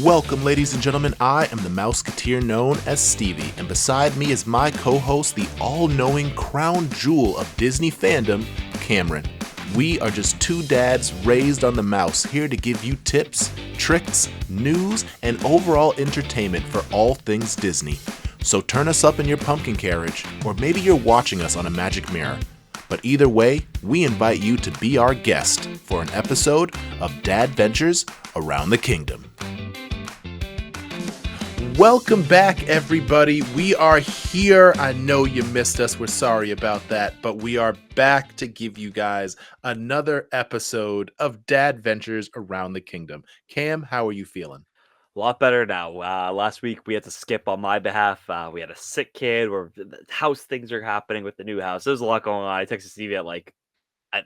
Welcome, ladies and gentlemen. I am the Mouseketeer known as Stevie, and beside me is my co-host, the all-knowing crown jewel of Disney fandom, Cameron. We are just two dads raised on the mouse, here to give you tips, tricks, news, and overall entertainment for all things Disney. So turn us up in your pumpkin carriage, or maybe you're watching us on a magic mirror. But either way, we invite you to be our guest for an episode of Dadventures Around the Kingdom. Welcome back, everybody. We are here. I know you missed us. We're sorry about that, but we are back to give you guys another episode of Dadventures Around the Kingdom. Cam, how are you feeling? A lot better now. Last week we had to skip on my behalf. We had a sick kid. Where the house things are happening with the new house. There's a lot going on. I texted Stevie at I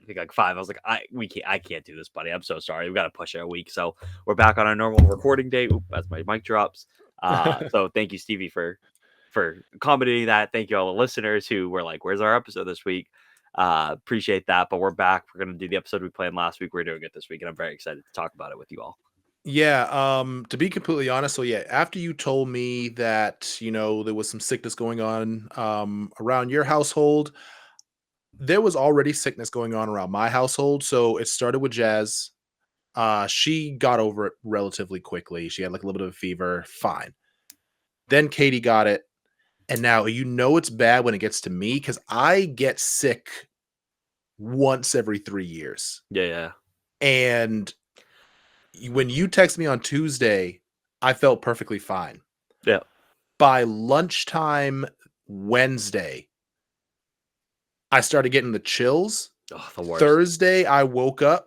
think 5. I was like, I can't do this, buddy. I'm so sorry. We got to push it a week. So we're back on our normal recording date. Oop, as my mic drops. So thank you, Stevie, for accommodating that. Thank you all the listeners who were like, "Where's our episode this week?" Appreciate that. But we're back. We're gonna do the episode we planned last week. We're doing it this week, and I'm very excited to talk about it with you all. Yeah, to be completely honest, so yeah, after you told me that, there was some sickness going on around your household, there was already sickness going on around my household. So it started with Jazz. She got over it relatively quickly. She had like a little bit of a fever, fine. Then Katie got it, and now it's bad when it gets to me because I get sick once every 3 years. Yeah. And when you text me on Tuesday, I felt perfectly fine. Yeah. By lunchtime Wednesday, I started getting the chills. Oh, the worst. Thursday, I woke up,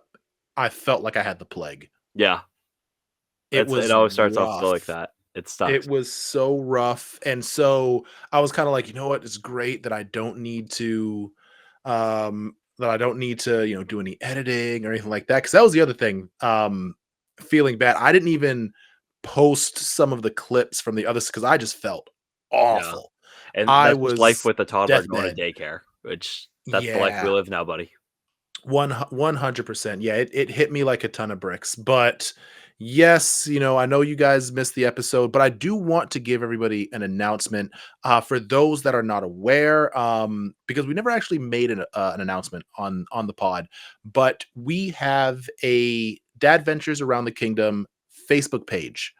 I felt like I had the plague. Yeah. It was It always starts off rough. slow like that. It sucks. It was so rough, and so I was kinda like, "You know what? It's great that I don't need to, do any editing or anything like that." Because that was the other thing, feeling bad. I didn't even post some of the clips from the others because I just felt Yeah. awful. And I that's just life was with a toddler going to deathbed. daycare, which that's the life we Yeah. live now, buddy. 100%. Yeah, it hit me like a ton of bricks. But yes, I know you guys missed the episode, but I do want to give everybody an announcement for those that are not aware, because we never actually made an announcement on the pod. But we have a Dad Ventures Around the Kingdom Facebook page.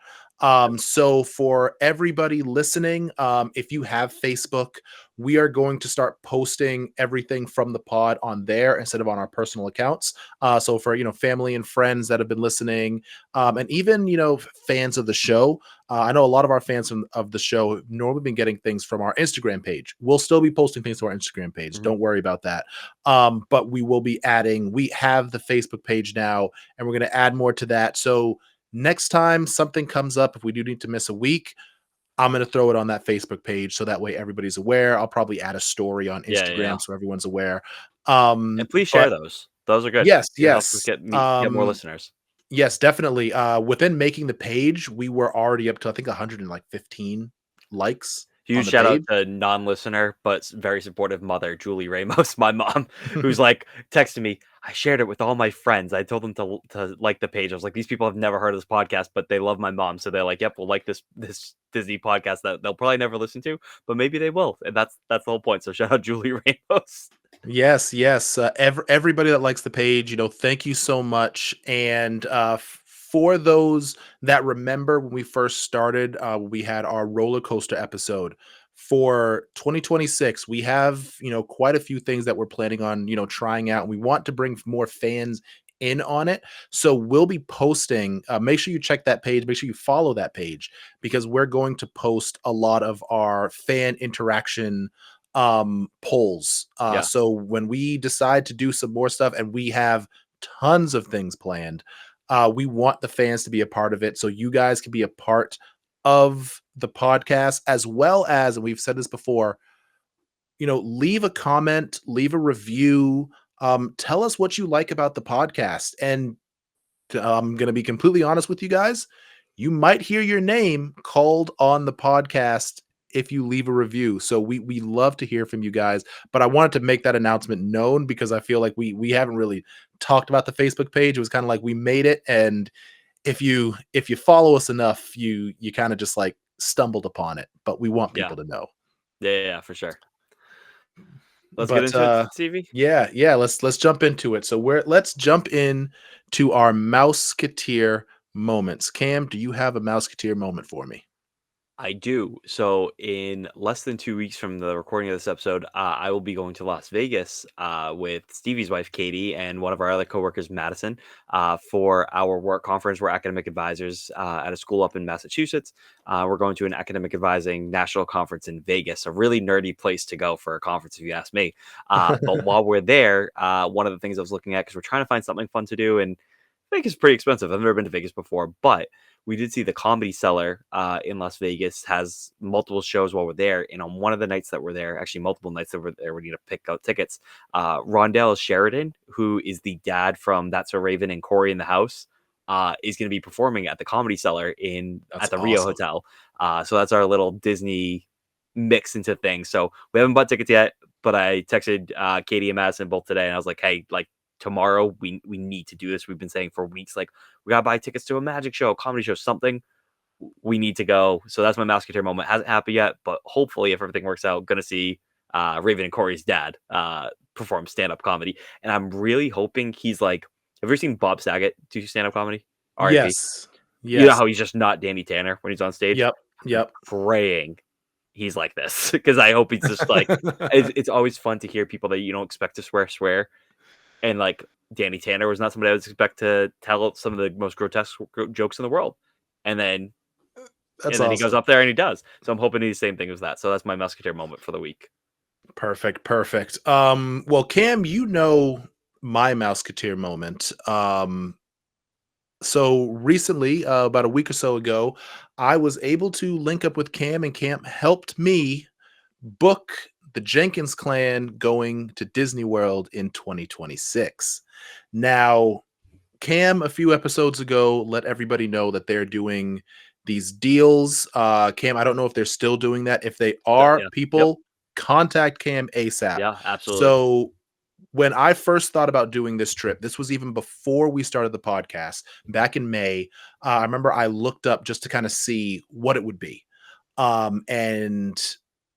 So for everybody listening, if you have Facebook, we are going to start posting everything from the pod on there instead of on our personal accounts. So for family and friends that have been listening, and even fans of the show, I know a lot of our fans of the show have normally been getting things from our Instagram page. We'll still be posting things to our Instagram page. Mhm. Don't worry about that. But we will be adding. We have the Facebook page now, and we're going to add more to that. So next time something comes up, if we do need to miss a week, I'm going to throw it on that Facebook page so that way everybody's aware. I'll probably add a story on Yeah. Instagram so everyone's aware. And please share But those. Those are good. yes, It helps us yes. get more listeners. Yes, definitely. Within making the page, we were already up to I think 115 likes on Huge the shout out page. to non-listener, but very supportive mother, Julie Ramos, my mom, who's like texting me. I shared it with all my friends. I told them to like the page. I was like, these people have never heard of this podcast, but they love my mom, so they're like, yep, we'll like this Disney podcast that they'll probably never listen to, but maybe they will, and that's the whole point. So shout out Julie Ramos. Yes. Everybody that likes the page, thank you so much. And for those that remember when we first started, we had our roller coaster episode. For 2026, we have, quite a few things that we're planning on, trying out. And we want to bring more fans in on it. So we'll be posting, make sure you check that page, make sure you follow that page because we're going to post a lot of our fan interaction polls. Yeah, So when we decide to do some more stuff and we have tons of things planned, we want the fans to be a part of it so you guys can be a part of the podcast as well as, and we've said this before, leave a comment, leave a review, tell us what you like about the podcast. And I'm going to be completely honest with you guys. You might hear your name called on the podcast if you leave a review. So we love to hear from you guys. But I wanted to make that announcement known because I feel like we haven't really talked about the Facebook page. It was kind of like we made it and if you follow us enough, you kind of just like stumbled upon it, but we want Yeah. people to know. Yeah, yeah, yeah, for sure. Let's get But into it, Stevie. yeah, yeah, let's jump into it. So let's jump in to our Mouseketeer moments. Cam, do you have a Mouseketeer moment for me? I do. So, in less than 2 weeks from the recording of this episode, I will be going to Las Vegas with Stevie's wife, Katie, and one of our other coworkers, Madison, for our work conference. We're academic advisors at a school up in Massachusetts. We're going to an academic advising national conference in Vegas, a really nerdy place to go for a conference, if you ask me. But while we're there, one of the things I was looking at, because we're trying to find something fun to do, and Vegas is pretty expensive. I've never been to Vegas before, but we did see the Comedy Cellar in Las Vegas has multiple shows while we're there. And on one of the nights that we're there, actually multiple nights that we're there, we need to pick out tickets. Rondell Sheridan, who is the dad from That's a Raven and Corey in the House, is going to be performing at the Comedy Cellar in That's at the Rio awesome. Hotel. So that's our little Disney mix into things. So we haven't bought tickets yet, but I texted Katie and Madison both today, and I was like, "Hey, like tomorrow we need to do this. We've been saying for weeks, like we gotta buy tickets to a magic show, comedy show, something. We need to go." So that's my Musketeer moment. Hasn't happened yet, but hopefully, if everything works out, gonna see Raven and Corey's dad perform stand up comedy. And I'm really hoping he's like, have you ever seen Bob Saget do stand up comedy? RIP. Yes. You know Yes. how he's just not Danny Tanner when he's on stage? Yep. I'm Yep. praying he's like this because I hope he's just like, it's always fun to hear people that you don't expect to swear. And like Danny Tanner was not somebody I would expect to tell some of the most grotesque jokes in the world. And then That's and then he goes awesome. up there and he does. So I'm hoping he's the same thing as that. So that's my Musketeer moment for the week. Perfect, perfect. Well, Cam, you know my Mouseketeer moment. So recently, about a week or so ago, I was able to link up with Cam, and Cam helped me book the Jenkins clan going to Disney World in 2026. Now, Cam, a few episodes ago, let everybody know that they're doing these deals. Cam, I don't know if they're still doing that. If they are, Yeah. Yep. people contact Cam ASAP. Yeah, absolutely. So when I first thought about doing this trip, this was even before we started the podcast back in May. I remember I looked up just to kind of see what it would be. And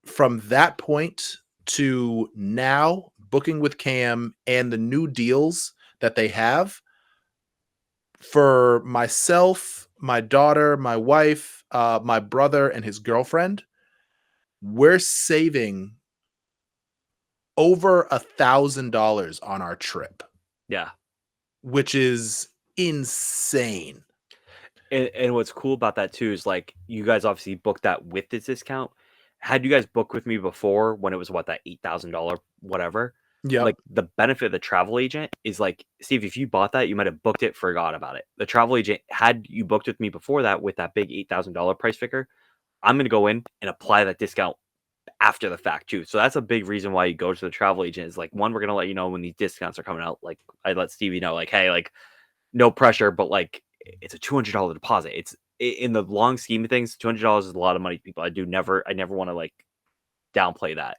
from that point to now, booking with Cam and the new deals that they have for myself, my daughter, my wife, my brother, and his girlfriend, we're saving over $1,000 on our trip, Yeah. which is insane. And what's cool about that too is like you guys obviously booked that with this discount. Had you guys booked with me before when it was what that $8,000 whatever, Yep. like the benefit of the travel agent is like Steve, if you bought that, you might have booked it, forgot about it. The travel agent had you booked with me before that with that big $8,000 price figure. I'm gonna go in and apply that discount after the fact too. So that's a big reason why you go to the travel agent is like one, we're gonna let you know when these discounts are coming out. Like I let Stevie know, like, hey, like no pressure, but like it's a $200 deposit. In the long scheme of things, $200 is a lot of money to people. I never want to like downplay that.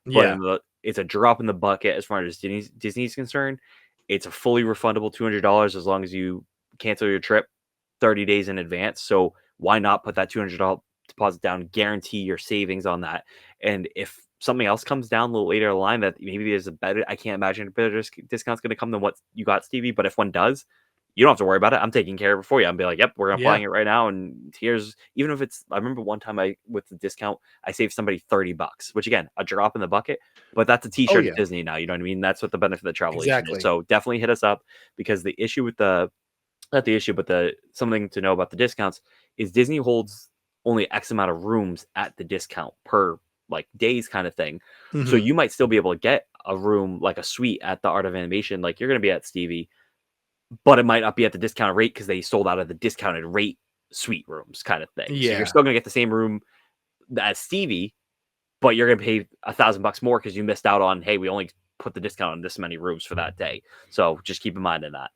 But Yeah. it's a drop in the bucket as far as Disney's concerned. It's a fully refundable $200 as long as you cancel your trip 30 days in advance. So why not put that $200 deposit down, guarantee your savings on that. And if something else comes down a little later in the line that maybe there's a better, I can't imagine a better discount's going to come than what you got, Stevie. But if one does, you don't have to worry about it. I'm taking care of it for you. I'm be like, yep, we're Yeah. applying it right now. And here's, even if it's, I remember one time with the discount, I saved somebody $30, which again, a drop in the bucket, but that's a Oh, t-shirt at yeah. Disney now. You know what I mean? That's what the benefit of the travel agent is. Exactly. So definitely hit us up because the issue with not the issue, but the something to know about the discounts is Disney holds only X amount of rooms at the discount per like days kind of thing. So Mhm. you might still be able to get a room like a suite at the Art of Animation, like you're going to be at Stevie, but it might not be at the discounted rate because they sold out of the discounted rate suite rooms kind of thing. So you're Yeah. still going to get the same room as Stevie, but you're going to pay $1,000 more because you missed out on, hey, we only put the discount on this many rooms for that day. So just keep in mind in that.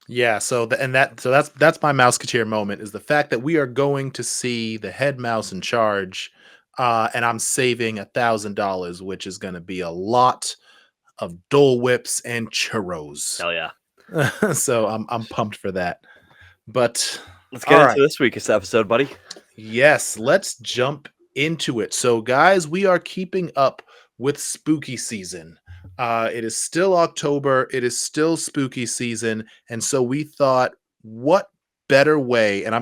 Yeah, so that's my Mouseketeer moment is the fact that we are going to see the head mouse in charge, and I'm saving $1,000, which is gonna be a lot of Dole Whips and churros. Hell yeah. So I'm pumped for that. But Let's all get into right. this week's episode, buddy. Yes, let's jump into it. So, guys, we are keeping up with spooky season. It is still October, it is still spooky season. And so we thought, what better way? And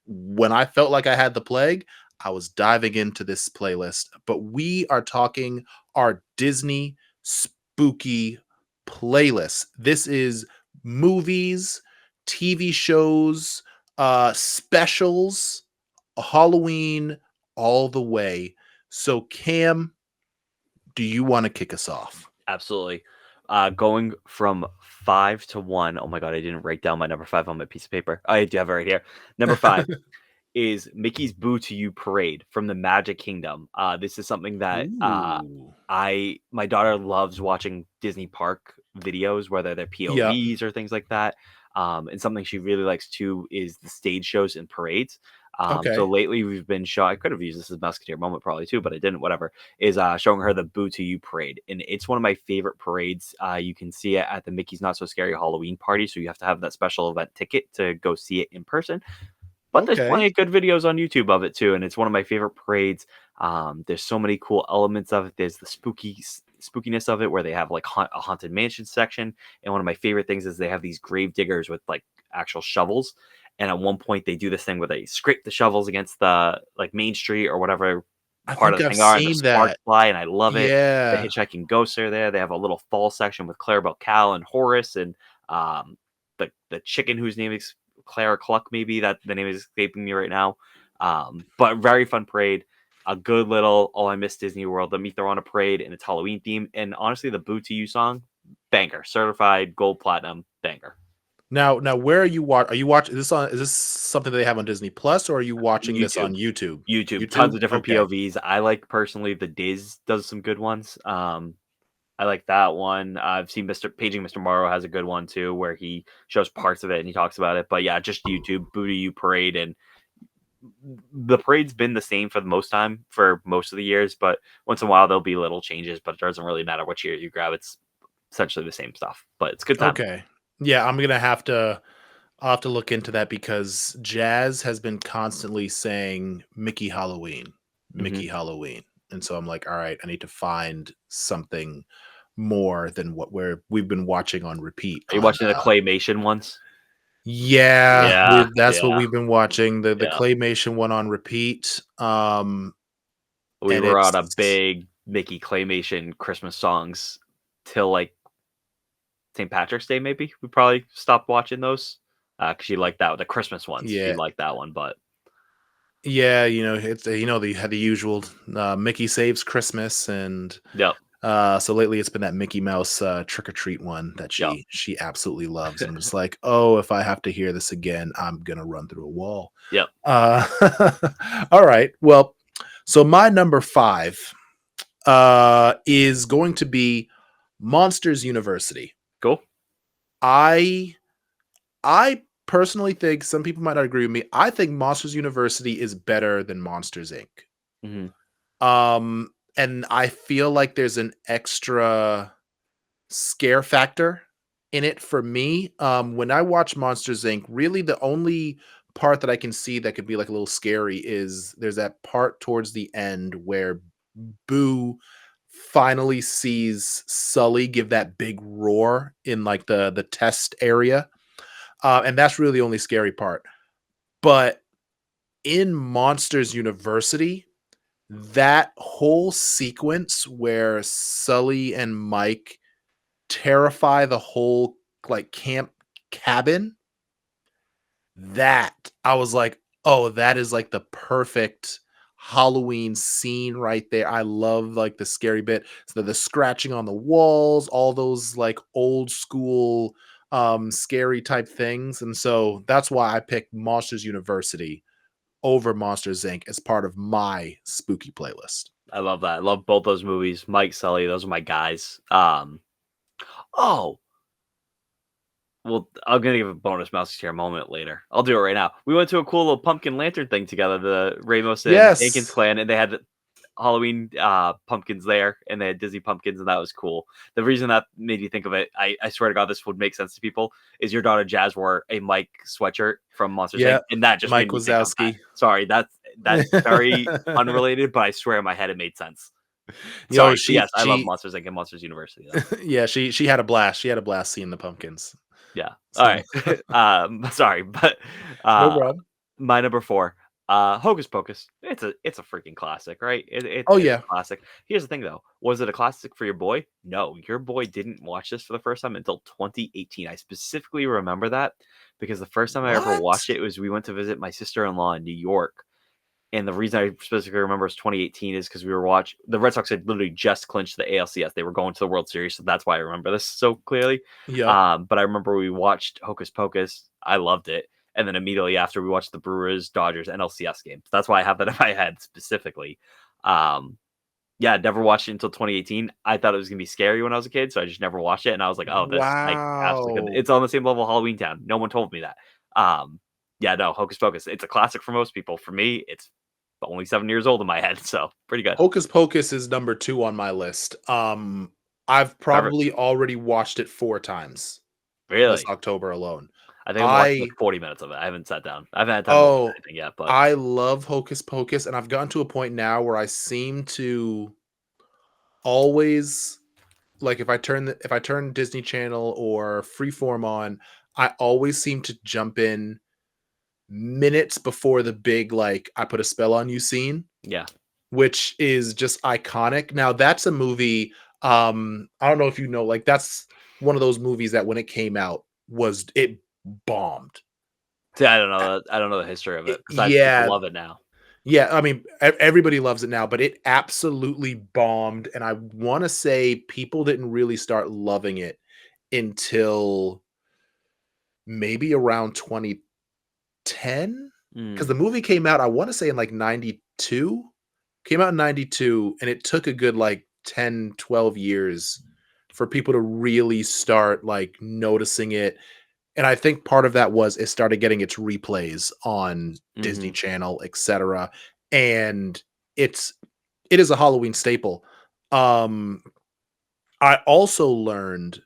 when I felt like I had the plague, I was diving into this playlist. But we are talking our Disney spooky playlist. This is movies, TV shows, specials, Halloween, all the way. So, Cam, do you want to kick us off? Absolutely. Going from 5 to 1. Oh my god, I didn't write down my number 5 on my piece of paper. I do have it right here. Number 5 is Mickey's Boo to You Parade from the Magic Kingdom. This is something that Ooh. my daughter loves watching Disney park videos, whether they're Yeah. POVs or things like that. And something she really likes too is the stage shows and parades. So Okay. lately we've been I could have used this as Musketeer moment probably too, but I didn't. Whatever is showing her the Boo to You parade, and it's one of my favorite parades. You can see it at the Mickey's Not So Scary Halloween party, so you have to have that special event ticket to go see it in person. But there's plenty Okay. of good videos on YouTube of it too, and it's one of my favorite parades. There's so many cool elements of it. There's the spookiness of it, where they have like a haunted mansion section, and one of my favorite things is they have these grave diggers with like actual shovels. And at one point, they do this thing where they scrape the shovels against the like Main Street or whatever I part of think the I've thing are, and the seen sparks that. fly, and I love it. The Yeah. hitchhiking ghosts are there. They have a little fall section with Clarabelle Cal and Horace, and um, the chicken whose name is Clara Cluck, maybe that the name is escaping me right now. But very fun parade. A good little I Miss Disney World. Let me throw on a parade, and it's Halloween theme. And honestly, the Boo to You song, banger, certified gold platinum banger. Now, where are you watching this on? Is this something that they have on Disney Plus, or are you watching this YouTube. on YouTube? YouTube, tons YouTube? of different Okay. POVs. I like personally the Diz does some good ones. I like that one. I've seen Mr. Morrow has a good one too, where he shows parts of it and he talks about it. But yeah, just YouTube, Boo to You parade, and the parade's been the same for the most time for most of the years. But once in a while there'll be little changes, but it doesn't really matter which year you grab. It's essentially the same stuff, but it's a good time. Okay. Yeah, I'll have to look into that because Jazz has been constantly saying Mickey Halloween, Hmm. Mickey Halloween. And so I'm like, all right, I need to find something more than what we've been watching on repeat Are you on watching the claymation ones? yeah, Yeah, that's what yeah, we've been watching, the yeah. claymation one on repeat. We And were on a it's big Mickey claymation Christmas songs till like St. Patrick's Day, maybe. We probably stopped watching those because she liked that the Christmas ones. She yeah. liked that one, but Yeah, it's they had the usual Mickey Saves Christmas and yep, so lately it's been that Mickey Mouse Trick or Treat one that yep, she absolutely loves. And I'm just like, "Oh, if I have to hear this again, I'm going to run through a wall." yep. Uh all right. Well, so my number 5 is going to be Monsters University. Cool. I I personally think some people might not agree with me. I think Monsters University is better than Monsters Inc. Hmm. And I feel like there's an extra scare factor in it for me. When I watch Monsters Inc., really the only part that I can see that could be like a little scary is there's that part towards the end where Boo finally sees Sully give that big roar in like the test area. And that's really the only scary part. But in Monsters University, that whole sequence where Sully and Mike terrify the whole like camp cabin, that I was like, "Oh, that is like the perfect Halloween scene right there." I love like the scary bit. So the scratching on the walls, all those like old school scary type things. And so that's why I picked Monsters University over Monsters Inc. as part of my spooky playlist. I love that. I love both those movies. Mike, Sully, those are my guys. Oh, well, I'm gonna give a bonus Mouseketeer moment later. I'll do it right now. We went to a cool little pumpkin lantern thing together, the Ramos and Jenkins Yes. clan, and they had Halloween pumpkins there, and they had Disney pumpkins, and that was cool. The reason that made you think of it, I swear to God, this would make sense to people, is your daughter Jazz wore a Mike sweatshirt from Monsters Inc., Yeah, and that just made Mike me think of that. Wazowski. Sorry, that's very unrelated, but I swear in my head it made sense. Yo, Sorry, but she yes, I love she Monsters Inc. and Monsters University though. yeah, she had a blast. She had a blast seeing the pumpkins. Yeah. All So right. Sorry, but no uh, problem. my number 4, Hocus Pocus. It's a freaking classic, right? Oh It's yeah. a classic. Here's the thing, though. Was it a classic for your boy? No, your boy didn't watch this for the first time until 2018. I specifically remember that because the first time I ever What? watched it was we went to visit my sister-in-law in New York. And the reason I specifically remember it's 2018 is because we were watching the Red Sox had literally just clinched the ALCS. They were going to the World Series, so that's why I remember this so clearly. Yep. But I remember we watched Hocus Pocus. I loved it. And then immediately after we watched the Brewers Dodgers NLCS games. That's why I have that in my head specifically. Yeah, never watched it until 2018. I thought it was gonna be scary when I was a kid, so I just never watched it. And I was like, oh, this like absolutely good. Wow. It's on the same level Halloween Town. No one told me that. Yeah, no, Hocus Pocus. It's a classic for most people. For me, it's only 7 years old in my head, so pretty good. Hocus Pocus is number 2 on my list. I've Never probably already watched it 4 times this really. October alone. I think I've watched like I 40 minutes of it. I haven't sat down. I haven't had time to watch oh, anything yet, but I love Hocus Pocus, and I've gotten to a point now where I seem to always like if I turn Disney Channel or Freeform on, I always seem to jump in minutes before the big like I put a spell on you scene, yeah. which is just iconic. Now that's a movie, I don't know if you know, like that's one of those movies that when it came out was it bombed. See, A I don't know the history of it besides people yeah, love it now. yeah, I mean, everybody loves it now, but it absolutely bombed, and I wanna say people didn't really start loving it until maybe around 2010, because Mm, the movie came out, I wanna say in, like, 92? Came out in 92, and it took a good, like, 10, 12 years for people to really start, like, noticing it, and I think part of that was it started getting its replays on Disney mhm. Channel, etcetera, and it's it is a Halloween staple. Um, I also learned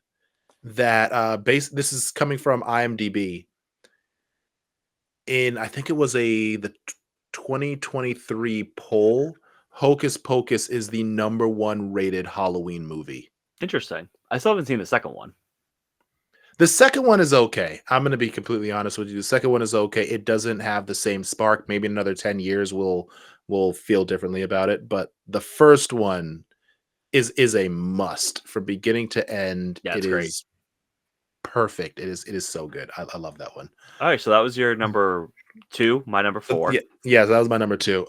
that, this is coming from IMDb. In I think it was the 2023 poll, Hocus Pocus is the number 1 rated Halloween movie. Interesting. I still haven't seen the second one. The second one is okay. I'm gonna be completely honest with you. The second one is okay. It doesn't have the same spark. Maybe in another 10 years we'll feel differently about it, but the first one is a must from beginning to end. Yeah, It it's great. is perfect. It is so good. I love that one. All right, so that was your number 2, my number 4. Yeah, yeah, that was my number 2.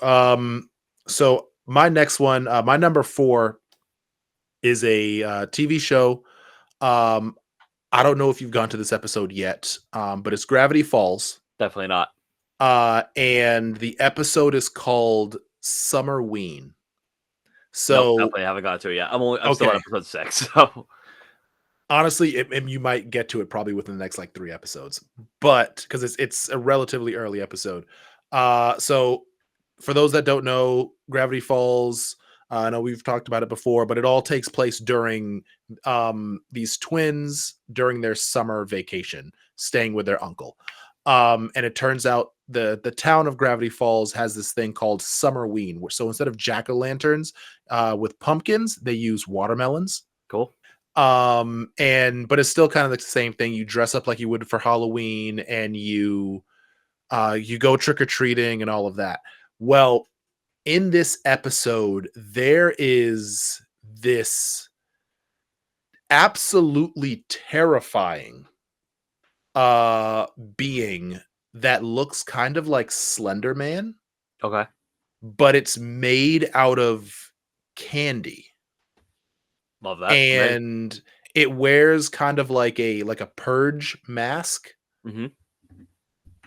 So my next one, my number 4 is a, TV show. Um, I don't know if you've gone to this episode yet, but it's Gravity Falls. Definitely not. And the episode is called Summerween. Nope, So, definitely haven't got to it yet. I'm still on okay, episode 6, so honestly, and you might get to it probably within the next like 3 episodes, but because it's a relatively early episode. So for those that don't know, Gravity Falls. I know we've talked about it before, but it all takes place during these twins during their summer vacation, staying with their uncle. And it turns out the town of Gravity Falls has this thing called Summerween. So instead of jack o' lanterns with pumpkins, they use watermelons. cool. And but it's still kind of the same thing. You dress up like you would for Halloween, and you go trick or treating and all of that. Well, in this episode, there is this absolutely terrifying uh being that looks kind of like Slender Man, Okay. but it's made out of candy. Love that. I'm ready. And it wears kind of like a purge mask. Mhm.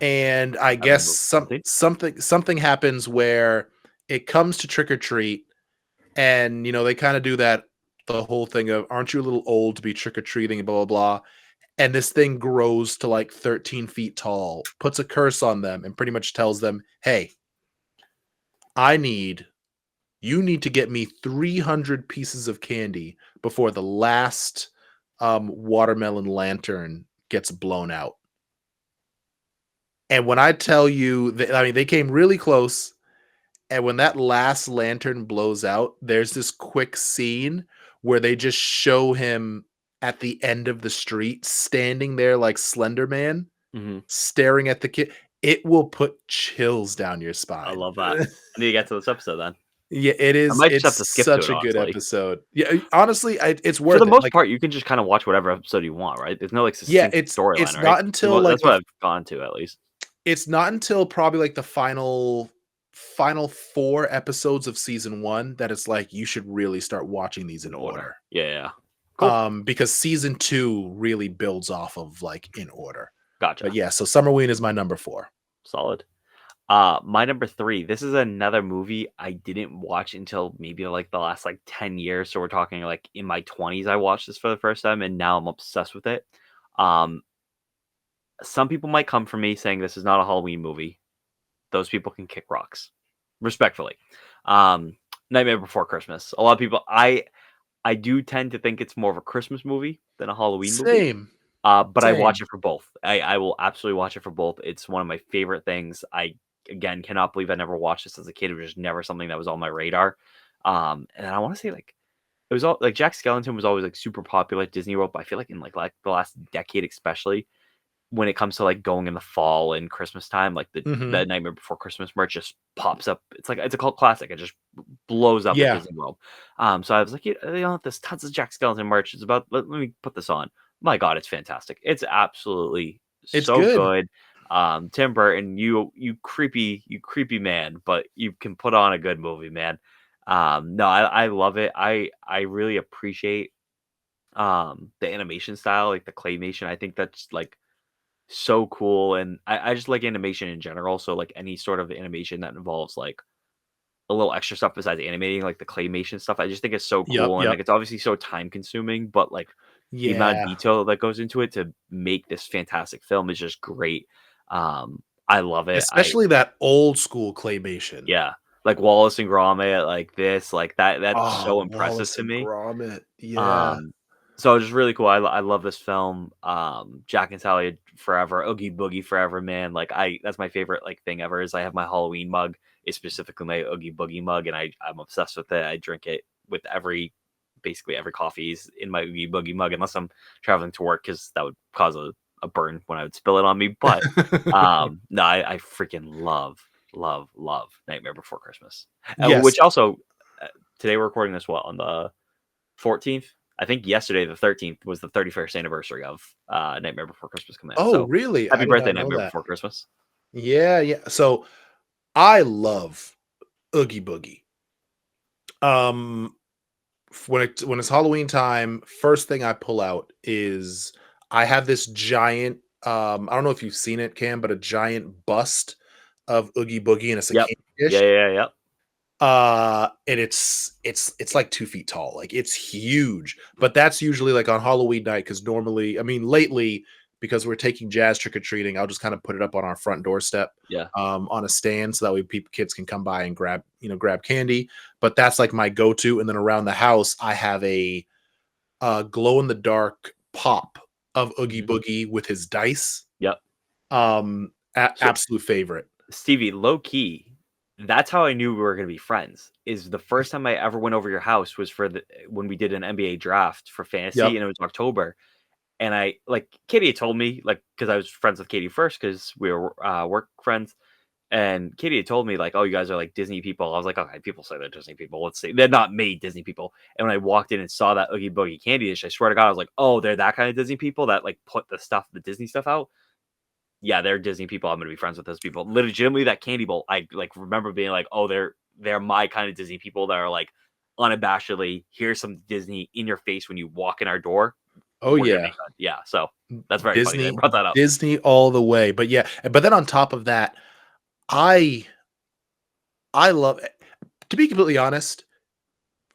And I I guess remember see? something happens where it comes to trick or treat, and they kind of do that the whole thing of aren't you a little old to be trick or treating and blah blah blah. And this thing grows to like 13 feet tall, puts a curse on them, and pretty much tells them, "Hey, I need you need to get me 300 pieces of candy before the last watermelon lantern gets blown out. And when I tell you that, I mean, they came really close. And when that last lantern blows out, there's this quick scene where they just show him at the end of the street standing there like Slender Man, Mhm. staring at the kid. It will put chills down your I spine. love that. I need to get to this episode then. Yeah, it I is. might just have to It's skip to such it, a good honestly. episode. Yeah, honestly, it's For the worth it. most Like, part, you can just kinda watch whatever episode you want, right? There's no, like, yeah, succinct storyline, it's right? not until like That's what I've gone to at least. it's not until probably like the final 4 episodes of season 1 that it's like you should really start watching these In in order. order. Yeah, yeah. Cool. Because season 2 really builds off of like in order. But Gotcha. yeah, so Summerween is my number 4. Solid. My number 3, this is another movie I didn't watch until maybe, like, the last, like, 10 years, so we're talking, like, in my 20s, I watched this for the first time, and now I'm obsessed with it. Um, some people might come for me saying this is not a Halloween movie. Those people can kick rocks, respectfully. Um, Nightmare Before Christmas. A lot of people I do tend to think it's more of a Christmas movie than a Halloween movie. Same, But I watch same. it for both. I will absolutely watch it for both. It's one of my favorite things. I, again, cannot believe I never watched this as a kid. It was just never something that was on my radar. And I wanna say, like, it was all like, Jack Skellington was always, like, super popular at Disney World, but I feel like in, like, the last decade especially, when it comes to, like, going in the fall and Christmas time, like, the Mhm. Nightmare Before Christmas merch just pops up. It's like it's a cult classic. It just blows up at Yeah, Disney World. So I was like, there's tons of Jack Skellington merch. It's about let me put this on. My god, it's fantastic. It's absolutely it's so good. good. Tim Burton, you creepy man, but you can put on a good movie, man. No, I love it. I really appreciate the animation style, like the claymation. I think that's like so cool, and I just like animation in general, so, like, any sort of animation that involves, like, a little extra stuff besides animating, like the claymation stuff, I just think it's so Yep, cool, and, yep. like, it's obviously so time consuming, but, like, the amount of Yeah. detail that goes into it to make this fantastic film is just great. I love it. Especially that old school claymation. Yeah, like, Wallace and Gromit, like this, like, that's Oh, so impressive Wallace to and me. Gromit. Yeah. Um, so it's just really cool. I love this film. Jack and Sally forever, Oogie Boogie forever, man. Like that's my favorite like thing ever. Is I have my Halloween mug. It's specifically my Oogie Boogie mug, and I'm obsessed with it. I drink it with basically every coffee's in my Oogie Boogie mug, unless I'm traveling to work because that would cause a burn when I would spill it on me. But no, I freaking love Nightmare Before Christmas, Yes. which also today we're recording this on the 14th. I think yesterday, the 13th, was the 31st anniversary of Nightmare Before Christmas coming out. Oh, So really? I happy did birthday, not know Nightmare that. Before Christmas. Yeah, yeah. So, I love Oogie Boogie. Um, when it's Halloween time, first thing I pull out is I have this giant, I don't know if you've seen it, Cam, but a giant bust of Oogie Boogie, and it's a Yep. candy Yeah, dish. yeah, yeah, yep. And it's like 2 feet tall, like, it's huge, but that's usually, like, on Halloween night because normally I mean, lately, because we're taking Jazz trick-or-treating, I'll just kinda put it up on our front doorstep, Yeah. on a stand so that way kids can come by and grab candy, but that's, like, my go-to, and then around the house, I have a, glow-in-the-dark pop of Oogie Mhm. Boogie with his dice, Yep. So, absolute favorite. Stevie, low key, that's how I knew we were gonna be friends. Is the first time I ever went over your house was for the when we did an NBA draft for fantasy, Yep. and it was October. And I like Katie had told me, like, because I was friends with Katie first, because we were work friends. And Katie had told me, like, "Oh, you guys are like Disney people." I was like, "Okay, people say they're Disney people. Let's see. They're not made Disney people." And when I walked in and saw that Oogie Boogie candy dish, I swear to God, I was like, "Oh, they're that kind of Disney people that like put the Disney stuff out." Yeah, they're Disney people. I'm gonna be friends with those people. Legitimately, that candy bowl, I like remember being like, "Oh, they're my kind of Disney people that are like unabashedly here's some Disney in your face when you walk in our door. Oh, We're gonna yeah. be good." Yeah, so that's very funny that I Disney brought that up. Disney all the way, but yeah, but then on top of that, I I love it. To be completely honest,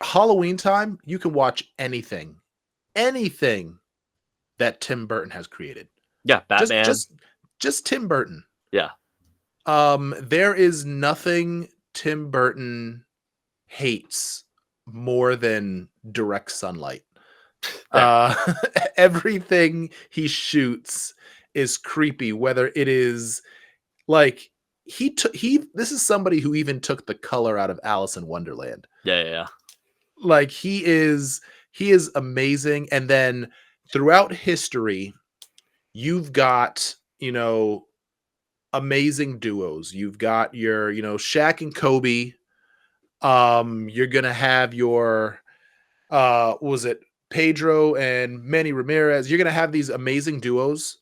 Halloween time, you can watch anything that Tim Burton has created. Yeah, Just Batman. just just Tim Burton. Yeah. There is nothing Tim Burton hates more than direct sunlight. Fair. Uh, everything he shoots is creepy, whether it is like he this is somebody who even took the color out of Alice in Wonderland. Yeah, yeah, yeah. Like he is amazing. And then throughout history, you've got, amazing duos. You've got your, Shaq and Kobe. You're gonna have your what was it, Pedro and Manny Ramirez. You're gonna have these amazing duos.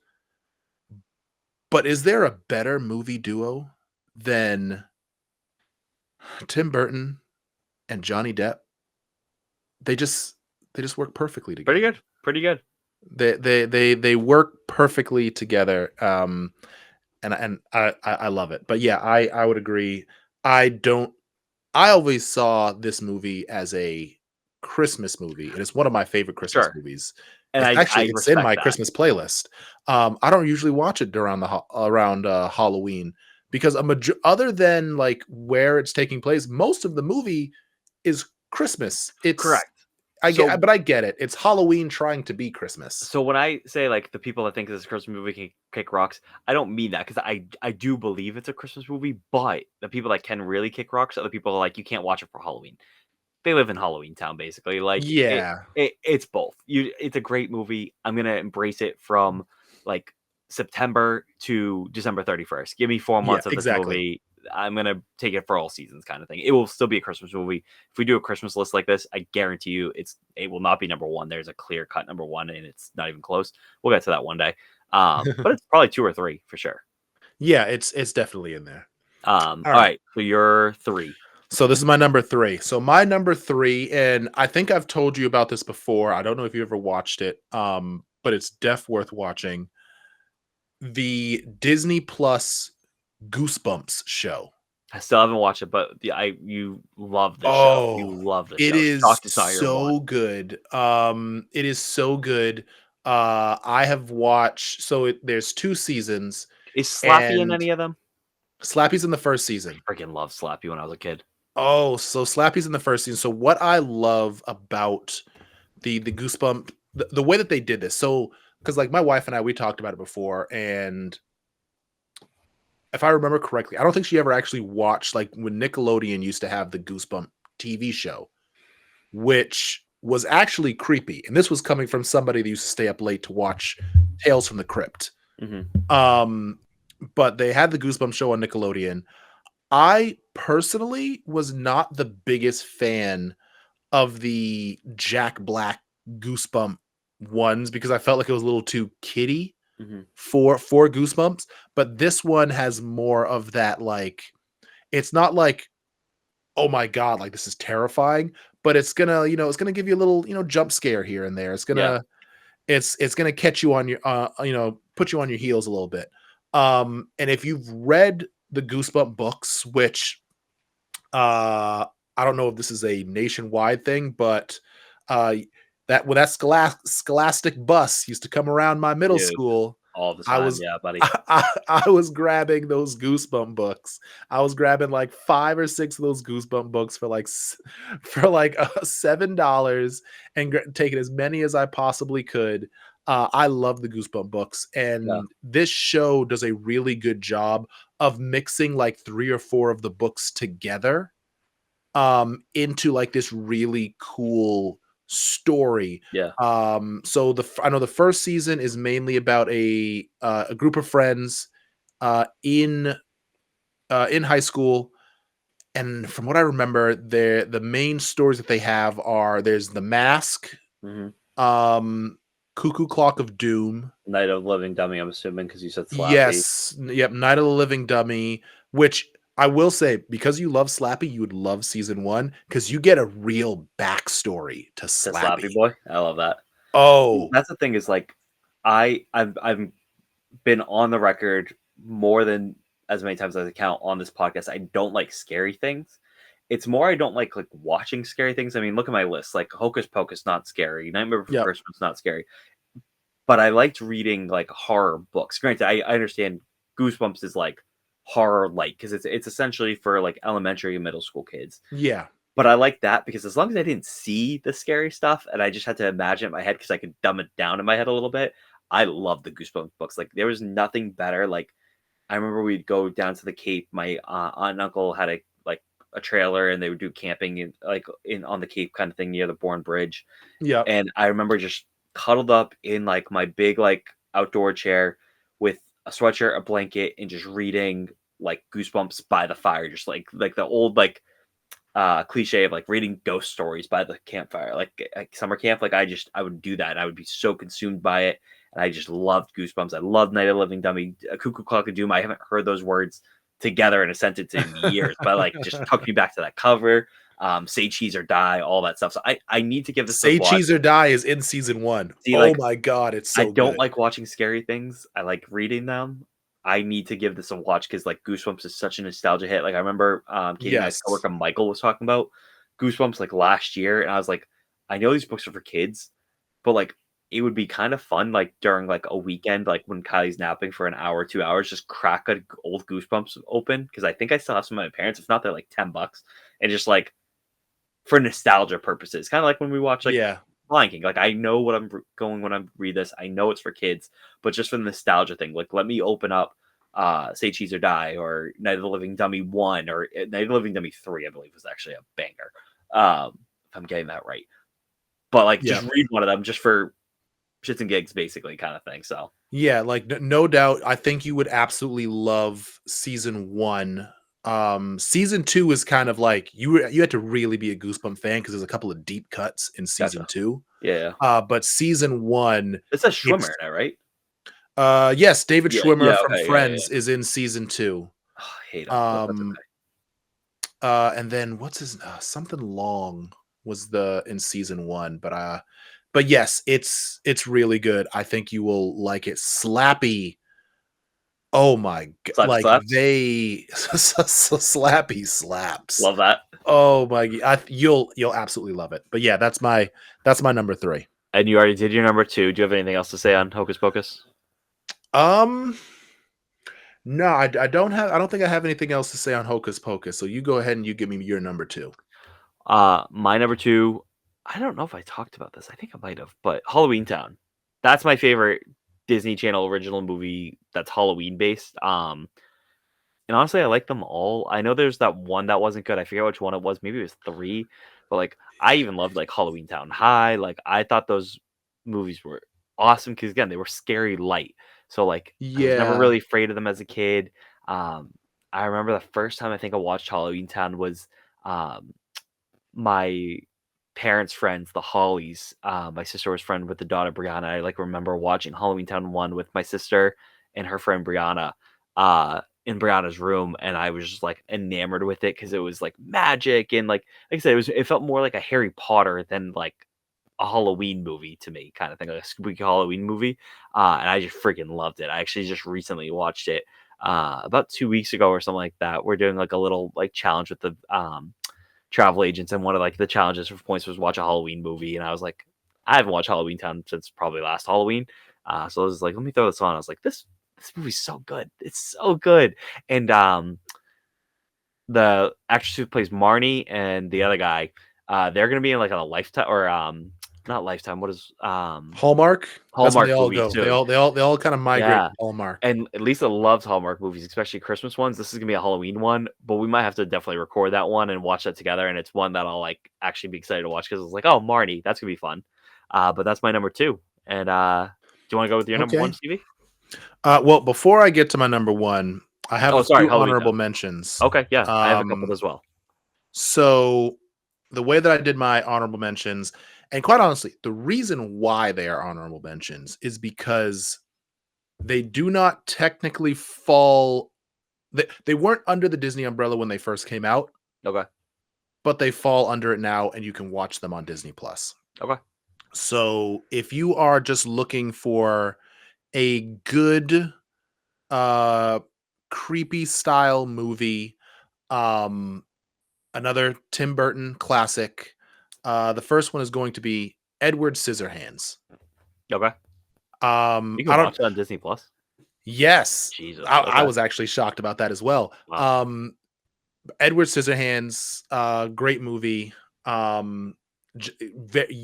But is there a better movie duo than Tim Burton and Johnny Depp? They just they just work perfectly Pretty together. good. Pretty good. They work perfectly together. And I love it. But yeah, I would agree. I don't I always saw this movie as a Christmas movie, and it's one of my favorite Christmas Sure. movies. And It's I actually it's in respect my that. Christmas playlist. I don't usually watch it around Halloween because other than like where it's taking place, most of the movie is Christmas. It's Correct. So I get it. It's Halloween trying to be Christmas. so when I say, like, the people that think this is a Christmas movie can kick rocks, I don't mean that, because I do believe it's a Christmas movie, but the people that can really kick rocks are the people like, you can't watch it for Halloween. They live in Halloween Town, basically. Like, Yeah. it's both. It's a great movie. I'm gonna embrace it from, like, September to December 31st. Give me 4 Yeah, months of this exactly. movie. I'm gonna take it for all seasons, kind of thing. It will still be a Christmas movie. If we do a Christmas list like this, I guarantee you it will not be number one. There's a clear cut number one, and it's not even close. We'll get to that one day. But it's probably two or three for sure. Yeah, it's definitely in there. All All right. right. So you're three. So this is my number 3. So my number 3, and I think I've told you about this before. I don't know if you ever watched it, but it's def worth watching. The Disney Plus Goosebumps show. I still haven't watched it, but you love the show. You Oh, love the it show. is Shocked it's not your one. so good. It is so good. I have watched there's 2 seasons, Is Slappy in and any of them? Slappy's in the 1st season. Freaking love Slappy when I was a kid. Oh, so Slappy's in the 1st season. So what I love about the Goosebump the way that they did this. So because like my wife and I, we talked about it before, and if I remember correctly, I don't think she ever actually watched like when Nickelodeon used to have the Goosebump TV show, which was actually creepy. And this was coming from somebody that used to stay up late to watch Tales from the Crypt. Mhm. Um, but they had the Goosebump show on Nickelodeon. I personally was not the biggest fan of the Jack Black Goosebump ones because I felt like it was a little too kiddie Mhm. for Goosebumps, but this one has more of that, like it's not like, "Oh my god, like, this is terrifying," but it's gonna, it's gonna give you a little, jump scare here and there. Yeah. It's gonna catch you on your, put you on your heels a little bit. And if you've read the Goosebump books, which I don't know if this is a nationwide thing, but uh, that when that Scholastic bus used to come around my middle Dude, school, all the I time. was Yeah, buddy. I was grabbing those Goosebump books. I was grabbing like 5 or 6 of those Goosebump books for like for like $7 and taking as many as I possibly could. I love the Goosebump books, Yeah. and this show does a really good job of mixing like 3 or 4 of the books together into like this really cool story. Yeah. So I know the 1st season is mainly about a group of friends in high school, and from what I remember, the main stories that they have are there's The Mask, Mhm. um, Cuckoo Clock of Doom. Night of Living Dummy, I'm assuming, because you said Slappy. Yes, yep, Night of the Living Dummy, which I will say, because you love Slappy, you would love season 1 because you get a real backstory to To Slappy Slappy. Boy. I love that. Oh, That's the thing is, like, I've been on the record more than as many times as I count on this podcast. I don't like scary things. It's more I don't like watching scary things. I mean, look at my list. Like Hocus Pocus, not scary. Nightmare Before yep, Christmas, not scary. But I liked reading like horror books. Granted, I understand Goosebumps is like horror like because it's essentially for like elementary and middle school kids. yeah, But I like that because as long as I didn't see the scary stuff and I just had to imagine it in my head because I could dumb it down in my head a little bit, I love the Goosebumps books. Like there was nothing better. Like I remember we'd go down to the Cape. My aunt and uncle had a trailer, and they would do camping in on the Cape kind of thing near the Bourne Bridge. Yep. And I remember just cuddled up in like my big like outdoor chair with a sweatshirt, a blanket, and just reading like Goosebumps by the fire, just like the old like cliche of like reading ghost stories by the campfire, like summer camp. Like I would do that, and I would be so consumed by it, and I just loved Goosebumps. I loved Night of the Living Dummy, a Cuckoo Clock of Doom. I haven't heard those words together in a sentence in years, but like just took me back to that cover. Say Cheese or Die, all that stuff. So I need to give this a Say watch. Cheese or Die is in season 1. See, Oh like my god, it's I so don't good. like watching scary things. I like reading them. I need to give this a watch because like Goosebumps is such a nostalgia hit. Like I remember Katie, my Yes. coworker Michael, was talking about Goosebumps like last year, and I was like, I know these books are for kids, but like it would be kind of fun like during like a weekend, like when Kylie's napping for an hour, 2 hours, just crack a old Goosebumps open because I think I still have some of my parents. If not, they're like $10, and just like for nostalgia purposes, kind of like when we watch like Yeah. Lion King. Like I know what I'm going when I read this. I know it's for kids, but just for the nostalgia thing, like let me open up Say Cheese or Die or Night of the Living Dummy 1 or Night of the Living Dummy 3, I believe was actually a banger. If I'm getting that right. But like Yeah. just read one of them just for shits and gigs basically kind of thing. So Yeah, like no doubt I think you would absolutely love season 1. Season 2 is kind of like you had to really be a Goosebump fan because there's a couple of deep cuts in season gotcha. 2. Yeah. But season 1, It's a it's Schwimmer in it, right? yes, David Yeah, Schwimmer yeah, from okay, yeah, Friends is in season 2. Oh, I hate him, but that's Um, okay. and then what's his something long was the in season 1, but yes, it's really good. I think you will like it. Slappy. Oh my g Slappy like slaps. they Slappy slaps. Love that. Oh my g you'll absolutely love it. But yeah, that's my number 3. And you already did your number two. Do you have anything else to say on Hocus Pocus? Um, no, I don't think I have anything else to say on Hocus Pocus, so you go ahead and you give me your number 2. My number two, I don't know if I talked about this. I think I might have, but Halloween Town. That's my favorite Disney Channel original movie that's Halloween based. And honestly, I like them all. I know there's that one that wasn't good. I forget which one it was. Maybe it was three, but like I even loved like Halloween Town High. Like I thought those movies were awesome because again, they were scary light. So like I was never Yeah. really afraid of them as a kid. Um, I remember the first time I think I watched Halloween Town was um my parents' friends, the Hollies. My sister was friend with the daughter Brianna. I like remember watching Halloween Town 1 with my sister and her friend Brianna in Brianna's room, and I was just like enamored with it because it was like magic and like I said, it felt more like a Harry Potter than like a Halloween movie to me, kind of thing, like a spooky Halloween movie. And I just freaking loved it. I actually just recently watched it about 2 weeks ago or something like that. We're doing like a little like challenge with the travel agents, and one of like the challenges for points was watch a Halloween movie, and I was like, I haven't watched Halloween Town since probably last Halloween, so I was like, let me throw this on. I was like, this movie's so good, it's so good, and the actress who plays Marnie and the other guy, they're gonna be in like a Lifetime or not Lifetime, what is Hallmark? That's when they Hallmark all movie go. They soon. all they all they all kinda migrate Yeah. to Hallmark. And Lisa loves Hallmark movies, especially Christmas ones. This is gonna be a Halloween one, but we might have to definitely record that one and watch that together. And it's one that I'll like actually be excited to watch because it's like, oh, Marnie, that's gonna be fun. But that's my number two. And do you want to go with your number one, Okay. Stevie? Well, before I get to my number 1, I have Oh, a sorry, few Halloween honorable Town. mentions. Okay, yeah, I have a couple Um, as well. so the way that I did my honorable mentions, and quite honestly, the reason why they are honorable mentions is because they do not technically fall they weren't under the Disney umbrella when they first came out, Okay, but they fall under it now and you can watch them on Disney Plus. okay, So, if you are just looking for a good uh creepy style movie, um another Tim Burton classic, the first one is going to be Edward Scissorhands. okay. You I can don't watch it on Disney Plus. Yes, Jesus. I Okay. was actually shocked about that as well. Wow. Edward Scissorhands, great movie. Um,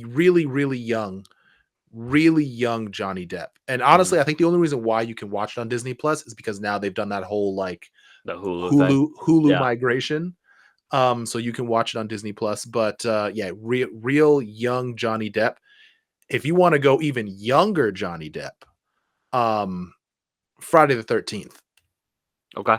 really, really young Johnny Depp. And Mhm. honestly, I think the only reason why you can watch it on Disney Plus is because now they've done that whole like The Hulu thing. Hulu Yeah. migration. So you can watch it on Disney Plus. But yeah, real young Johnny Depp. If you want to go even younger Johnny Depp, um, Friday the 13th. Okay.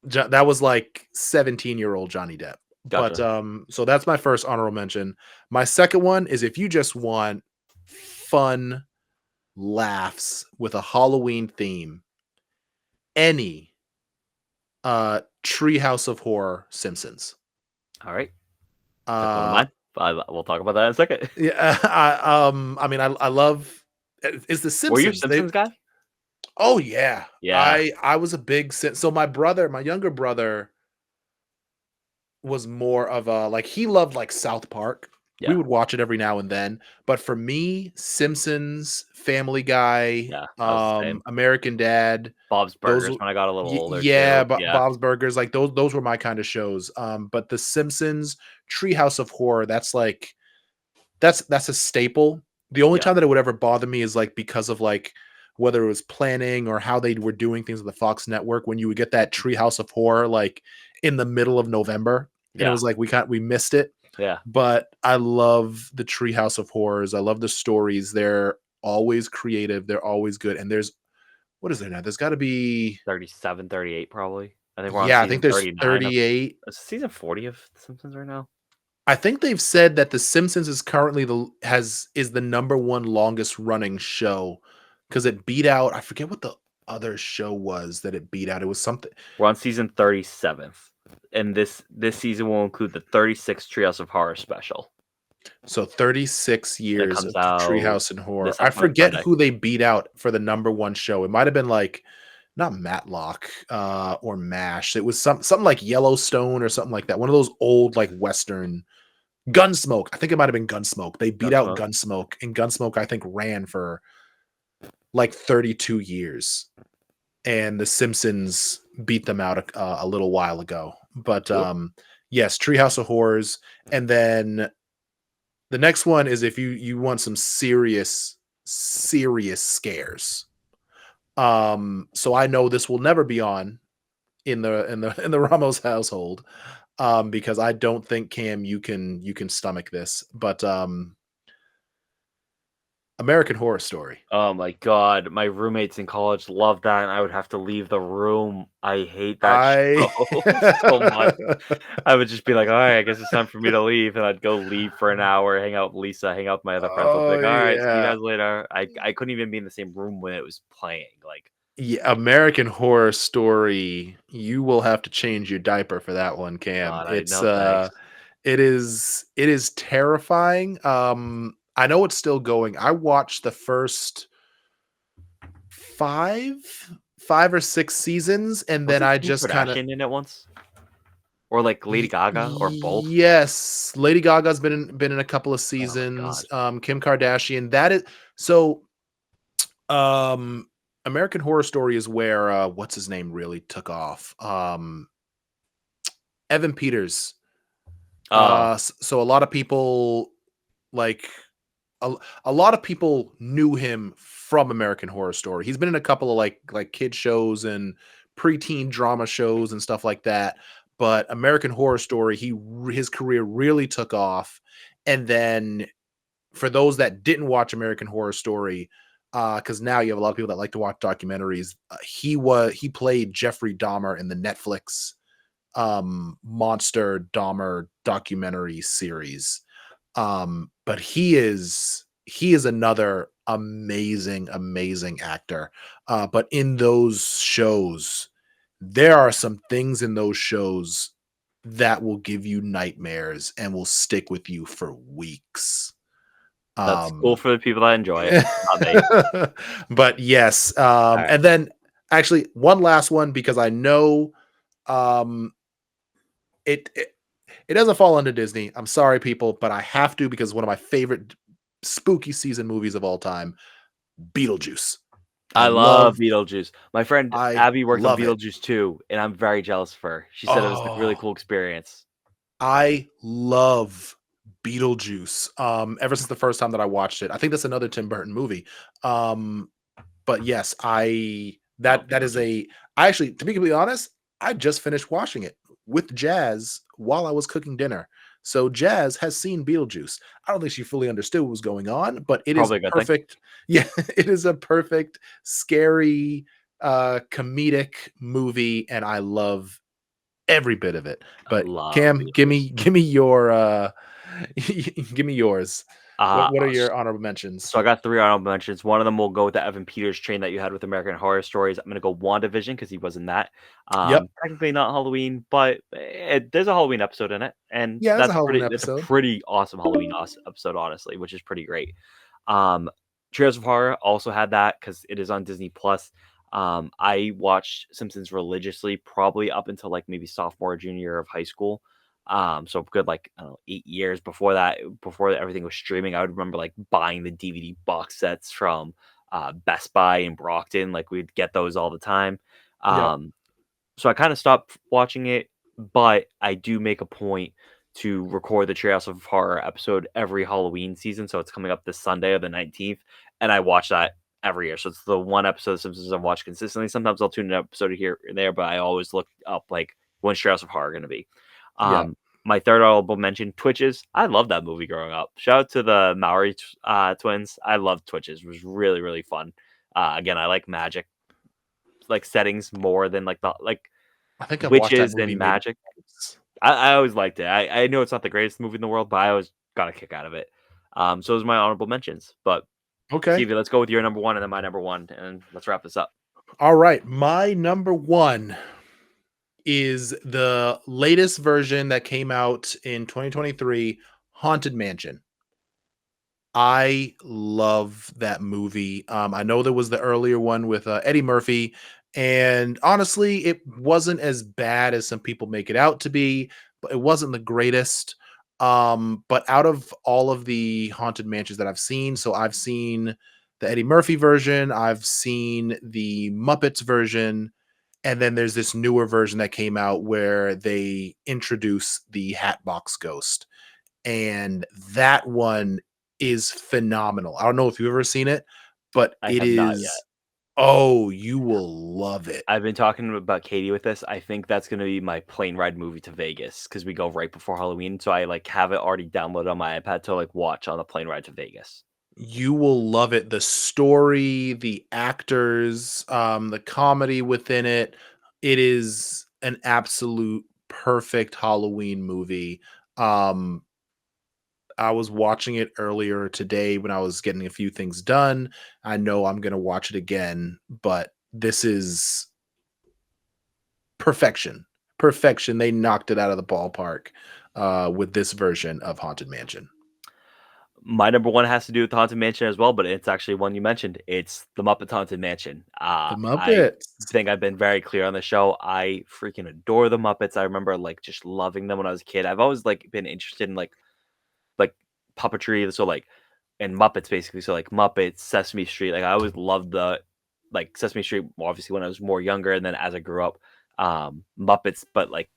That was like 17-year-old Johnny Depp. But Gotcha. so that's my first honorable mention. My second one is if you just want fun laughs with a Halloween theme, any Treehouse of Horror Simpsons. All right. That's one of Uh mine. We'll talk about that in a second. yeah, I mean I love it's the Were you a Simpsons. They Simpsons guy? Oh yeah. Yeah. I was a big so my younger brother was more of a like he loved like South Park. We Yeah. would watch it every now and then, but for me, Simpsons, Family Guy, Yeah. I was the same. American Dad, Bob's those Burgers when I got a little older yeah, too. Yeah. Bob's Burgers, like those were my kind of shows. But The Simpsons, Treehouse of Horror, that's like that's a staple. The only Yeah. time that it would ever bother me is like because of like whether it was planning or how they were doing things on the Fox network when you would get that Treehouse of Horror like in the middle of November and it Yeah. was like we missed it. Yeah. But I love the Treehouse of Horrors. I love the stories. They're always creative. They're always good. And there's what is there now? There's got to be 37, 38, probably. I think we're on yeah, I think season there's 39 of 38. season 40 of The Simpsons right now. I think they've said that The Simpsons is currently the number one longest running show because it beat out I forget what the other show was that it beat out. It was something We're on season 37th. And this season will include the 36th Treehouse of Horror special. so 36 That years comes of out Treehouse and Horror. this I upcoming forget Sunday. who they beat out for the number one show. It might have been like not Matlock or MASH. It was something like Yellowstone or something like that. One of those old like Western Gunsmoke. I think it might have been Gunsmoke. They beat out Gunsmoke. Gunsmoke, and Gunsmoke I think ran for like 32 years. And The Simpsons beat them out a little while ago. But Cool. yes, Treehouse of Horrors, and then the next one is if you want some serious scares. So I know this will never be on in the Ramos household, because I don't think Cam you can stomach this, but American Horror Story. Oh my god, my roommates in college loved that, and I would have to leave the room. I hate that I show so much. I would just be like, "Alright, I guess it's time for me to leave," and I'd go leave for an hour, hang out with Lisa, hang out with my other friends. I'll be oh like, "Alright, see you yeah. guys later." I couldn't even be in the same room when it was playing, like, Yeah, American Horror Story, you will have to change your diaper for that one, Cam. God, I no thanks. It is terrifying. I know it's still going. I watched the first 5 5 or 6 seasons and then Wasn't I Kim just kinda Kardashian in it once? Or, like, Lady Gaga, or both? yes, Lady Gaga's been in a couple of Oh my seasons. god. Kim Kardashian, that is so um American Horror Story is where what's his name really took off. Evan Peters. Oh, So a lot of people like a, a lot of people knew him from American Horror Story. He's been in a couple of like kid shows and preteen drama shows and stuff like that. But American Horror Story, his career really took off. And then for those that didn't watch American Horror Story, because now you have a lot of people that like to watch documentaries, he played Jeffrey Dahmer in the Netflix monster Dahmer documentary series. But he is another amazing actor. But in those shows, there are some things in those shows that will give you nightmares and will stick with you for weeks. that's cool Um, for the people that enjoy it, not me. but yes, Alright. and then actually one last one because I know um it, it it doesn't fall under Disney. I'm sorry, people, but I have to because one of my favorite spooky season movies of all time, Beetlejuice. I I love love Beetlejuice. My friend I Abby worked on love it. Beetlejuice too, and I'm very jealous of her. She said it was, like, a really Oh, cool experience. I love Beetlejuice. Ever since the first time that I watched it. I think that's another Tim Burton movie. Um, but yes, I Love that is Beetlejuice. a I actually, to be completely honest, I just finished watching it with Jazz while I was cooking dinner. So Jazz has seen Beetlejuice. I don't think she fully understood what was going on, but it is Probably a good thing. perfect. Yeah, it is a perfect, scary, comedic movie, and I love every bit of it. I But love Cam, Beetlejuice. give me your give me yours. What are S your honorable mentions? so I got 3 honorable mentions. One of them will go with the Evan Peters train that you had with American Horror Stories. I'm gonna go WandaVision because he was in that. Yep. Technically not Halloween, but, there's a Halloween episode in it, and Yeah, that's a Halloween that's a episode. pretty awesome Halloween episode, honestly, which is pretty great. Um, Trails of Horror also had that because it is on Disney Plus. I watched Simpsons religiously, probably up until like maybe sophomore, junior year of high school. So good like I don't know, 8 years before that, before everything was streaming. I would remember like buying the DVD box sets from Best Buy in Brockton. Like we'd get those all the time. Yep. Um, so I kind of stopped watching it, but I do make a point to record the Treehouse of Horror episode every Halloween season. So it's coming up this Sunday of the 19th, and I watch that every year. So it's the one episode of Simpsons I've watched consistently. Sometimes I'll tune in an episode here and there, but I always look up like when's Treehouse of Horror going to be. Yep. My third honorable mention, Twitches. I love that movie growing up. Shout out to the Maori twins. I love Twitches. It was really really fun. Again, I like magic like settings more than like the like I think I've watched that witches movie and maybe magic. once. I always liked it. I know it's not the greatest movie in the world, but I always got a kick out of it. So those are my honorable mentions. But Okay. Stevie, let's go with your number one and then my number one, and let's wrap this up. All right. My number 1 is the latest version that came out in 2023, Haunted Mansion. I love that movie. I know there was the earlier one with Eddie Murphy, and honestly, it wasn't as bad as some people make it out to be, but it wasn't the greatest. But out of all of the Haunted Mansions that I've seen, so I've seen the Eddie Murphy version, I've seen the Muppets version, and then there's this newer version that came out where they introduce the Hatbox Ghost, and that one is phenomenal. I don't know if you've ever seen it, but I it have not yet. is oh, you will love it. I've been talking about Katie with this. I think that's gonna be my plane ride movie to Vegas because we go right before Halloween. So I like have it already downloaded on my iPad to like watch on the plane ride to Vegas. You will love it. The story, the actors, the comedy within it. It is an absolute perfect Halloween movie. Um, I was watching it earlier today when I was getting a few things done. I know I'm gonna watch it again, but this is perfection. Perfection. They knocked it out of the ballpark with this version of Haunted Mansion. My number one has to do with the Haunted Mansion as well, but it's actually one you mentioned. It's the Muppets Haunted Mansion. The I Muppets. think I've been very clear on the show. I freaking adore the Muppets. I remember like just loving them when I was a kid. I've always like been interested in like puppetry, so like and Muppets basically. So like Muppets, Sesame Street. Like I always loved the like Sesame Street. Obviously, when I was more younger, and then as I grew up, Muppets. But like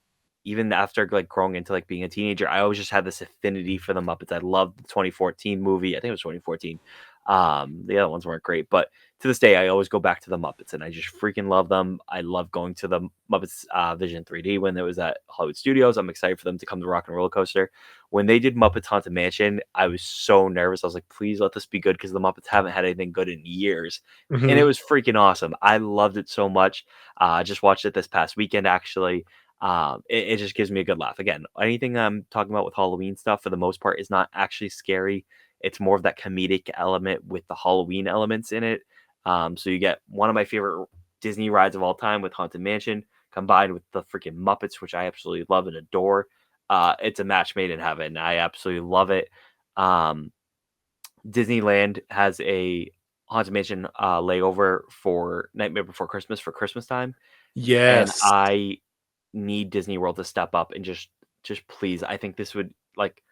even after like growing into like being a teenager, I always just had this affinity for the Muppets. I loved the 2014 movie. I think it was 2014. The other ones weren't great, but to this day, I always go back to the Muppets, and I just freaking love them. I love going to the Muppets Vision 3D when it was at Hollywood Studios. I'm excited for them to come to Rock and Roller Coaster. When they did Muppets Haunted Mansion, I was so nervous. I was like, please let this be good because the Muppets haven't had anything good in years. And it Mhm. was freaking awesome. I loved it so much. I just watched it this past weekend, actually. It just gives me a good laugh. Again, anything I'm talking about with Halloween stuff for the most part is not actually scary. It's more of that comedic element with the Halloween elements in it. So you get one of my favorite Disney rides of all time with Haunted Mansion combined with the freaking Muppets, which I absolutely love and adore. It's a match made in heaven. I absolutely love it. Um, Disneyland has a Haunted Mansion layover for Nightmare Before Christmas for Christmas time, and Yes. I need Disney World to step up and just please. I think this would like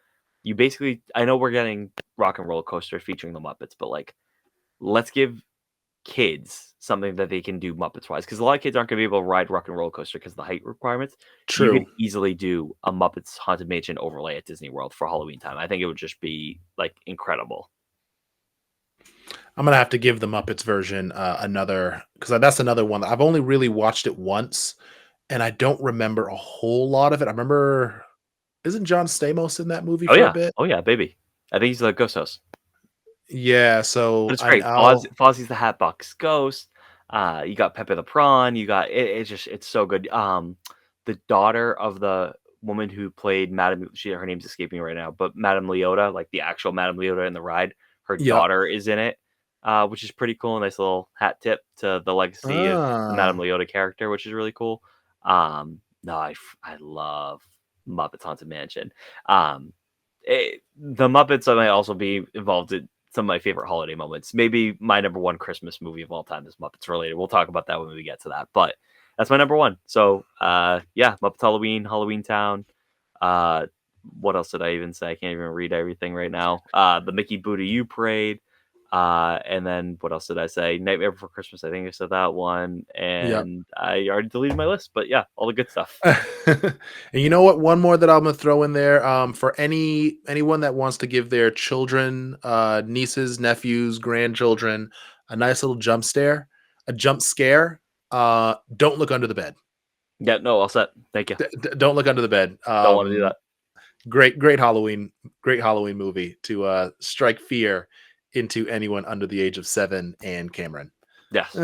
you basically. I know we're getting Rock and Roller Coaster featuring the Muppets, but like let's give kids something that they can do Muppets wise, because a lot of kids aren't going to be able to ride Rock and Roller Coaster because of the height requirements. You could True. easily do a Muppets Haunted Mansion overlay at Disney World for Halloween time. I think it would just be like incredible. I'm gonna have to give the Muppets version another because that's another one. I've only really watched it once, and I don't remember a whole lot of it. I remember, isn't John Stamos in that movie for a bit? Oh yeah, baby. I think he's the ghost host. Yeah, But so it's great. I'll Fozzie's the Hatbox Ghost. You got Pepe the Prawn. You got it's so good. The daughter of the woman who played Madame, her name's escaping me right now, but Madame Leota, like the actual Madame Leota in the ride, her yep. daughter is in it, which is pretty cool. Nice little hat tip to the legacy of the Madame Ah, Leota character, which is really cool. No, I love Muppets Haunted Mansion. The Muppets I might also be involved in some of my favorite holiday moments. Maybe my number one Christmas movie of all time is Muppets related. We'll talk about that when we get to that, but that's my number one. So, yeah, Muppets Halloween, Halloween Town. Uh, what else did I even say? I can't even read everything right now. The Mickey Boo You Parade. And then what else did I say? Nightmare Before Christmas. I think I said that one, yep. and I already deleted my list. But yeah, all the good stuff. And you know what? One more that I'm gonna throw in there, for anyone that wants to give their children, nieces, nephews, grandchildren, a nice little a jump scare. Don't look under the bed. Yeah, no, all set. Thank you. Don't look under the bed. Don't want to do that. Great great Halloween movie to strike fear into anyone under the age of 7 and Cameron. Yes.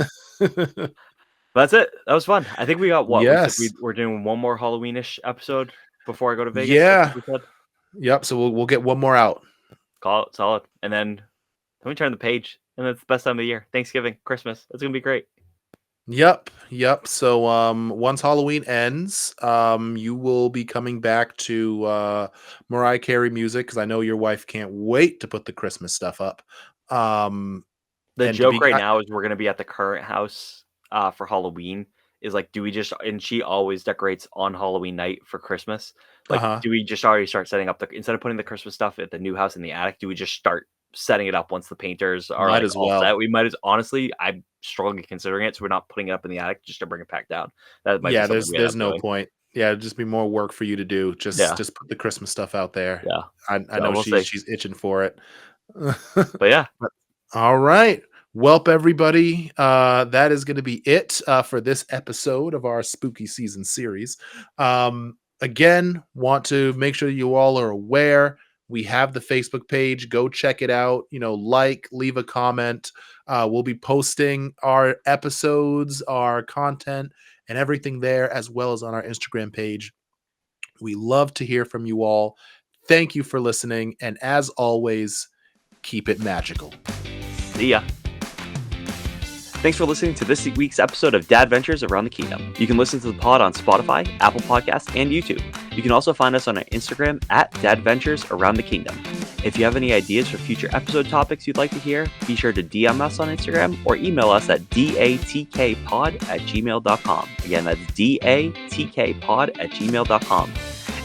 That's it. That was fun. I think we got what? We said Yes. we're doing one more Halloweenish episode before I go to Vegas. I think Yeah. we said. Yep. So we'll get one more out. Call it solid. And then we turn the page. And it's the best time of the year. Thanksgiving, Christmas. It's gonna be great. Yep. So once Halloween ends, you will be coming back to Mariah Carey music because I know your wife can't wait to put the Christmas stuff up. Um The and to joke be right now is we're gonna be at the current house for Halloween. Is like, do we just and she always decorates on Halloween night for Christmas. Like, uh-huh. do we just already start setting up the instead of putting the Christmas stuff at the new house in the attic, do we just start setting it up once the painters are Might like as all set? well. We might as honestly, I'm strongly considering it, so we're not putting it up in the attic just to bring it back down. That might be Yeah, something we end there's up no doing. point. Yeah, it'd just be more work for you to do. Yeah, Just put the Christmas stuff out there. yeah. I So know we'll see. she's itching for it. But yeah, But all right. Welp, everybody. That is going to be it for this episode of our spooky season series. Again, want to make sure you all are aware we have the Facebook page. Go check it out. Leave a comment. We'll be posting our episodes, our content, and everything there, as well as on our Instagram page. We love to hear from you all. Thank you for listening. And as always, keep it magical. see ya. Thanks for listening to this week's episode of Dadventures Around the Kingdom. You can listen to the pod on Spotify, Apple Podcasts, and YouTube. You can also find us on our Instagram at Dadventures Around the Kingdom. If you have any ideas for future episode topics you'd like to hear, be sure to DM us on Instagram or email us at datkpod@gmail.com. Again, that's datkpod@gmail.com.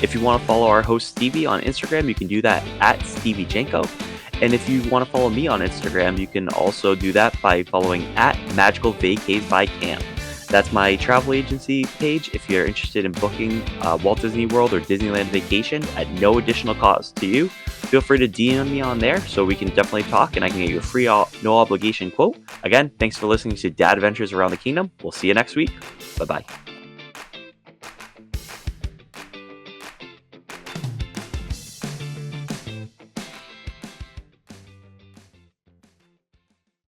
If you want to follow our host Stevie on Instagram, you can do that at StevieJenko. And if you want to follow me on Instagram, you can also do that by following at Magical Vacays by Cam. That's my travel agency page if you're interested in booking Walt Disney World or Disneyland vacation at no additional cost to you. Feel free to DM me on there so we can definitely talk and I can get you a free, no obligation quote. Again, thanks for listening to Dadventures Around the Kingdom. We'll see you next week. Bye-bye.